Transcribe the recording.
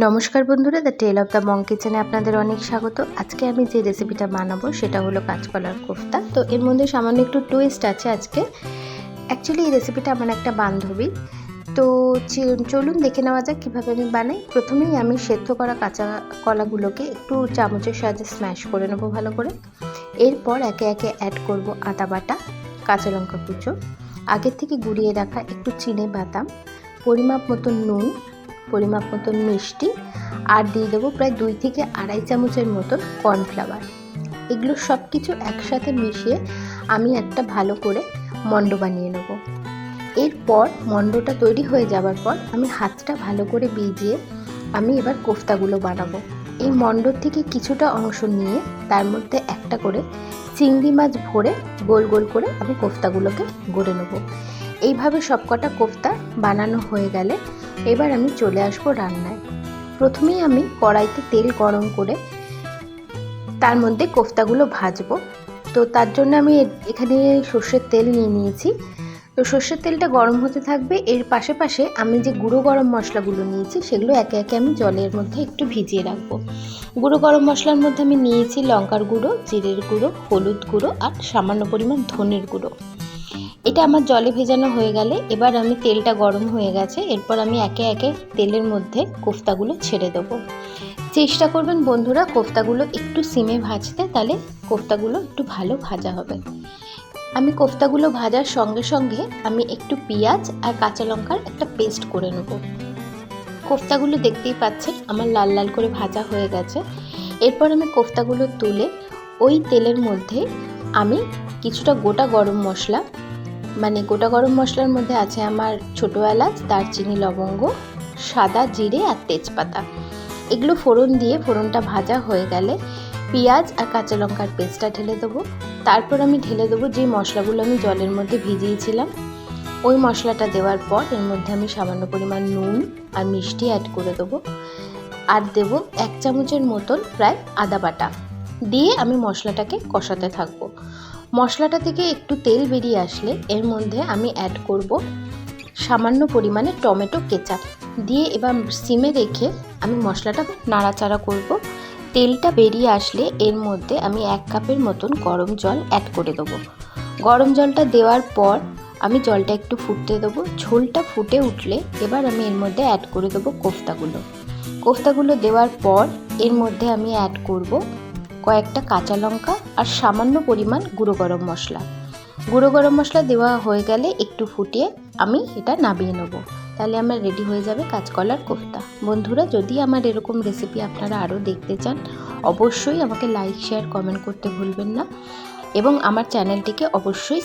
নমস্কার বন্ধুরা, the tale of the মং কিচেনে আপনাদের অনেক স্বাগত। আজকে আমি যে রেসিপিটা বানাবো সেটা হলো কাঁচকলার কোফতা। তো এর মধ্যে সামান্য একটু টুইস্ট আছে আজকে। অ্যাকচুয়ালি এই রেসিপিটা আমার একটা বান্ধবী, তো চলুন দেখে নেওয়া যাক কীভাবে আমি বানাই। প্রথমেই আমি সেদ্ধ করা কাঁচা কলাগুলোকে একটু চামচের সাহায্যে স্ম্যাশ করে নেবো ভালো করে। এরপর একে একে অ্যাড করব আদা বাটা, কাঁচা লঙ্কা কুচো, আগের থেকে গুঁড়িয়ে রাখা একটু চিনে বাদাম, পরিমাপ মতন নুন, পরিমাপ মতন মিষ্টি, আর দিয়ে দেবো প্রায় 2 থেকে আড়াই চামচের মতন কর্নফ্লাওয়ার। এগুলো সব কিছু একসাথে মিশিয়ে আমি একটা ভালো করে মণ্ড বানিয়ে নেব। এরপর মণ্ডটা তৈরি হয়ে যাওয়ার পর আমি হাতটা ভালো করে ভিজিয়ে আমি এবার কোফতাগুলো বানাবো। এই মণ্ডর থেকে কিছুটা অংশ নিয়ে তার মধ্যে একটা করে চিংড়ি মাছ ভরে গোল গোল করে আমি কোফতাগুলোকে গড়ে নেব। এইভাবে সবকটা কোফতা বানানো হয়ে গেলে এবার আমি চলে আসবো রান্নায়। প্রথমেই আমি কড়াইতে তেল গরম করে তার মধ্যে কোফতাগুলো ভাজবো। তো তার জন্য আমি এখানে সর্ষের তেল নিয়ে নিয়েছি। তো সর্ষের তেলটা গরম হতে থাকবে। এর পাশে পাশে আমি যে গুঁড়ো গরম মশলাগুলো নিয়েছি সেগুলো একে একে আমি জলের মধ্যে একটু ভিজিয়ে রাখবো। গুঁড়ো গরম মশলার মধ্যে আমি নিয়েছি লঙ্কার গুঁড়ো, জিরের গুঁড়ো, হলুদ গুঁড়ো আর সামান্য পরিমাণ ধনের গুঁড়ো। এটা আমার জলে ভেজানো হয়ে গেলে এবার আমি তেলটা গরম হয়ে গেছে, এরপর আমি একে একে তেলের মধ্যে কোফতাগুলো ছেড়ে দেবো। চেষ্টা করবেন বন্ধুরা কোফতাগুলো একটু সিমে ভাজতে, তাহলে কোফতাগুলো একটু ভালো ভাজা হবে। আমি কোফতাগুলো ভাজার সঙ্গে সঙ্গে আমি একটু পেঁয়াজ আর কাঁচা লঙ্কার একটা পেস্ট করে নেব। কোফতাগুলো দেখতেই পাচ্ছেন আমার লাল লাল করে ভাজা হয়ে গেছে। এরপর আমি কোফতাগুলো তুলে ওই তেলের মধ্যে আমি কিছুটা গোটা গরম মশলা, গোটা গরম মশলার মধ্যে আছে আমার ছোটো এলাচ, দারচিনি, লবঙ্গ, সাদা জিরে আর তেজপাতা, এগুলো ফোড়ন দিয়ে ফোড়নটা ভাজা হয়ে গেলে পেঁয়াজ আর কাঁচা লঙ্কার পেস্টটা ঢেলে দেবো। তারপর আমি ঢেলে দেবো যে মশলাগুলো আমি জলের মধ্যে ভিজিয়েছিলাম। ওই মশলাটা দেওয়ার পর এর মধ্যে আমি সামান্য পরিমাণ নুন আর মিষ্টি অ্যাড করে দেবো, আর দেবো 1 চামচের মতন প্রায় আদা বাটা দিয়ে আমি মশলাটাকে কষাতে থাকবো। মশলাটা থেকে একটু তেল বেরিয়ে আসলে এর মধ্যে আমি অ্যাড করব সামান্য পরিমাণে টমেটো কেচাপ দিয়ে এবার সিমে রেখে আমি মশলাটা নাড়াচাড়া করব। তেলটা বেরিয়ে আসলে এর মধ্যে আমি 1 কাপের মতন গরম জল অ্যাড করে দেবো। গরম জলটা দেওয়ার পর আমি জলটা একটু ফুটতে দেবো। ঝোলটা ফুটে উঠলে এবার আমি এর মধ্যে অ্যাড করে দেবো কোফতাগুলো দেওয়ার পর এর মধ্যে আমি অ্যাড করব কয়েকটা কাঁচা লঙ্কা আর সামান্য পরিমাণ গুঁড়ো গরম মশলা দেওয়া হয়ে গেলে একটু ফুটিয়ে আমি এটা নামিয়ে নেব। তাহলে আমার রেডি হয়ে যাবে কাঁচকলার কোফতা। বন্ধুরা, যদি আমার এরকম রেসিপি আপনারা আরও দেখতে চান অবশ্যই আমাকে লাইক, শেয়ার, কমেন্ট করতে ভুলবেন না এবং আমার চ্যানেলটিকে অবশ্যই